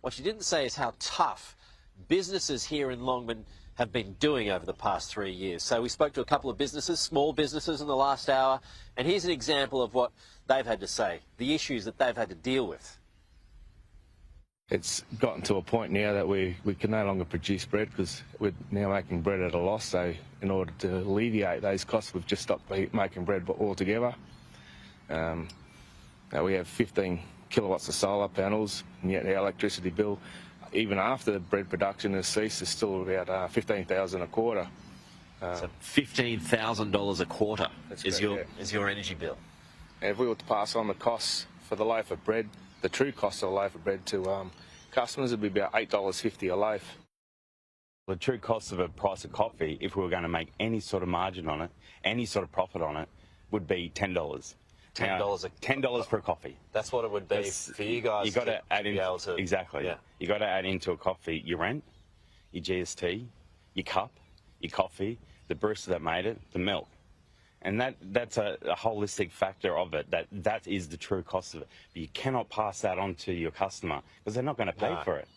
What she didn't say is how tough businesses here in Longman have been doing over the past 3 years. So we spoke to a couple of businesses, small businesses, in the last hour, and here's an example of what they've had to say, the issues that they've had to deal with. It's gotten to a point now that we can no longer produce bread because we're now making bread at a loss. So in order to alleviate those costs, we've just stopped making bread altogether. We have 15 kilowatts of solar panels, and yet our electricity bill, even after the bread production has ceased, is still about $15,000 a quarter. So $15,000 a quarter is your energy bill. And if we were to pass on the costs for the loaf of bread, the true cost of a loaf of bread to customers, would be about $8.50 a loaf. The true cost of a price of coffee, if we were going to make any sort of margin on it, any sort of profit on it, would be $10. $10 for a coffee. That's what it would be for you guys. You got to add in exactly. Yeah. You got to add into a coffee your rent, your GST, your cup, your coffee, the barista that made it, the milk. And that's a holistic factor of it, that is the true cost of it. But you cannot pass that on to your customer because they're not going to pay for it.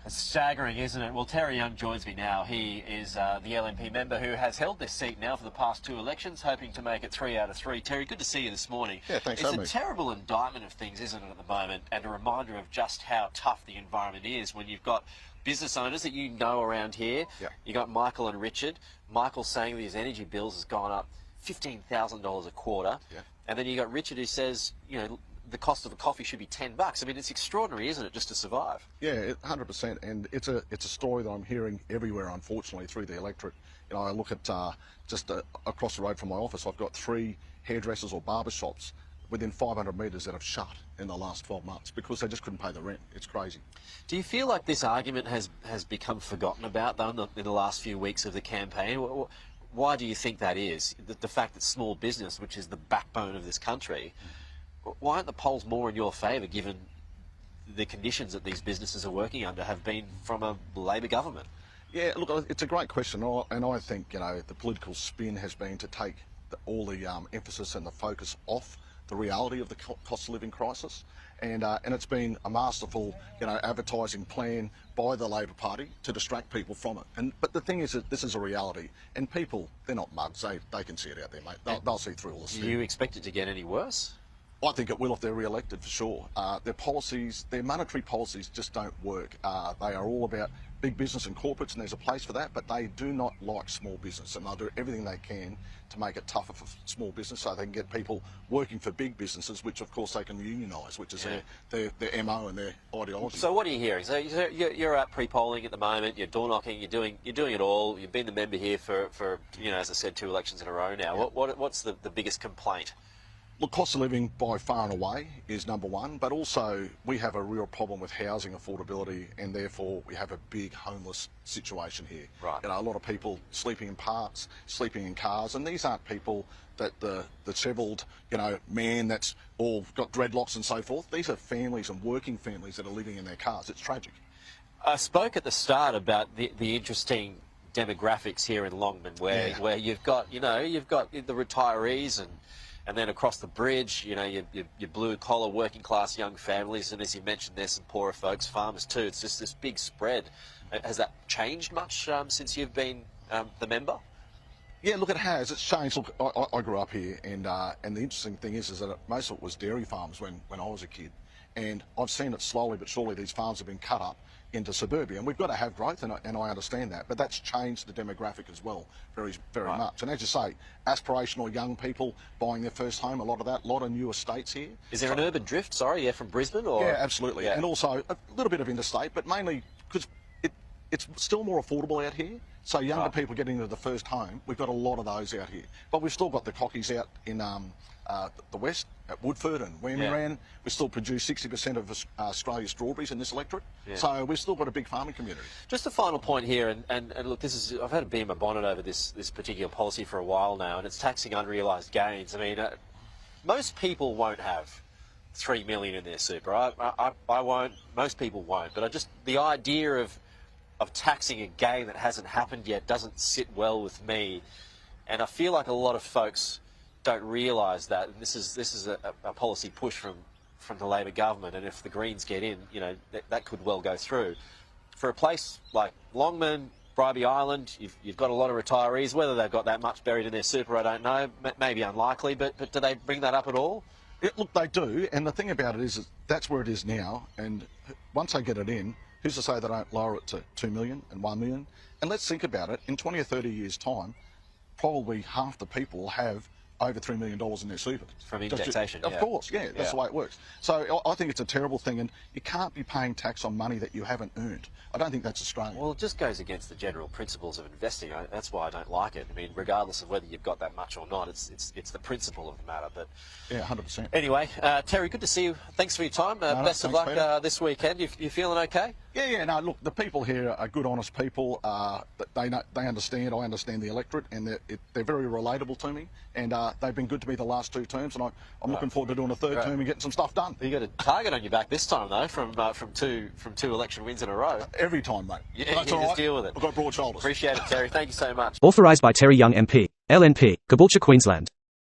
It's staggering, isn't it? Well, Terry Young joins me now. He is the LNP member who has held this seat now for the past 2 elections, hoping to make it 3 out of 3. Terry, good to see you this morning. Yeah, thanks for having me. It's a terrible indictment of things, isn't it, at the moment, and a reminder of just how tough the environment is when you've got business owners that you know around here. Yeah. You got Michael and Richard. Michael's saying that his energy bills has gone up $15,000 a quarter. Yeah. And then you got Richard who says, you know, the cost of a coffee should be $10. I mean, it's extraordinary, isn't it, just to survive? Yeah, 100%. And it's a story that I'm hearing everywhere, unfortunately, through the electorate. You know, I look at just across the road from my office, I've got 3 hairdressers or barber shops within 500 metres that have shut in the last 12 months because they just couldn't pay the rent. It's crazy. Do you feel like this argument has become forgotten about, though, in the last few weeks of the campaign? Why do you think that is? The fact that small business, which is the backbone of this country, why aren't the polls more in your favour, given the conditions that these businesses are working under have been from a Labor government? Yeah, look, it's a great question, and I think, you know, the political spin has been to take all the emphasis and the focus off the reality of the cost of living crisis, and it's been a masterful, you know, advertising plan by the Labor Party to distract people from it. But the thing is that this is a reality, and people, they're not mugs. They can see it out there, mate. They'll see through all this. Do you expect it to get any worse? I think it will if they're re-elected, for sure. Their policies, their monetary policies just don't work. They are all about big business and corporates, and there's a place for that, but they do not like small business, and they'll do everything they can to make it tougher for small business so they can get people working for big businesses, which of course they can unionise, which is their MO and their ideology. So what are you hearing? So you're out pre-polling at the moment, you're door knocking, you're doing it all. You've been the member here for you know, as I said, 2 elections in a row now. Yeah. What's the biggest complaint? Look, cost of living by far and away is number one, but also we have a real problem with housing affordability, and therefore we have a big homeless situation here. Right. You know, a lot of people sleeping in parks, sleeping in cars, and these aren't people that the dishevelled, you know, man that's all got dreadlocks and so forth. These are families and working families that are living in their cars. It's tragic. I spoke at the start about the interesting demographics here in Longman, where you've got the retirees and then across the bridge, you know, your blue-collar, working-class young families, and as you mentioned, there's some poorer folks, farmers too. It's just this big spread. Has that changed much since you've been the member? Yeah, look, it has. It's changed. Look, I grew up here, and the interesting thing is that most of it was dairy farms when I was a kid, and I've seen it slowly but surely. These farms have been cut up into suburbia, and we've got to have growth, and I understand that, but that's changed the demographic as well, very much. And as you say, aspirational young people buying their first home, a lot of new estates here. Is there an urban drift? Sorry, from Brisbane, or? Yeah, absolutely, and also a little bit of interstate, but mainly because it's still more affordable out here. So younger people getting into the first home, we've got a lot of those out here. But we've still got the cockies out in the west, at Woodford and Wamiran. We still produce 60% of Australia's strawberries in this electorate. Yeah. So we've still got a big farming community. Just a final point here, and look, I've had a bee in my bonnet over this particular policy for a while now, and it's taxing unrealised gains. I mean, most people won't have $3 million in their super. I won't. Most people won't. But the idea of taxing a gain that hasn't happened yet doesn't sit well with me, and I feel like a lot of folks don't realise that. And this is a policy push from from the Labor government, and if the Greens get in, you know, that could well go through. For a place like Longman, Bribie Island, you've got a lot of retirees. Whether they've got that much buried in their super, I don't know. Maybe unlikely, but do they bring that up at all? Look, they do, and the thing about it is that's where it is now, and once they get it in, who's to say they don't lower it to 2 million and 1 million? And let's think about it, in 20 or 30 years' time, probably half the people will have over $3 million in their super. From indexation, Of course, yeah, that's the way it works. So I think it's a terrible thing, and you can't be paying tax on money that you haven't earned. I don't think that's Australian. Well, it just goes against the general principles of investing. That's why I don't like it. I mean, regardless of whether you've got that much or not, it's the principle of the matter. But yeah, 100%. Anyway, Terry, good to see you. Thanks for your time. Best of luck this weekend. You feeling okay? Yeah, no, look, the people here are good, honest people. They understand. I understand the electorate, and they're very relatable to me. And they've been good to me the last 2 terms, and I'm looking forward to doing a third term and getting some stuff done. You got a target on your back this time, though, from two election wins in a row. Every time, mate. Yeah, that's you all just right. deal with it. I've got broad shoulders. Appreciate it, Terry. Thank you so much. Authorised by Terry Young MP, LNP, Caboolture, Queensland.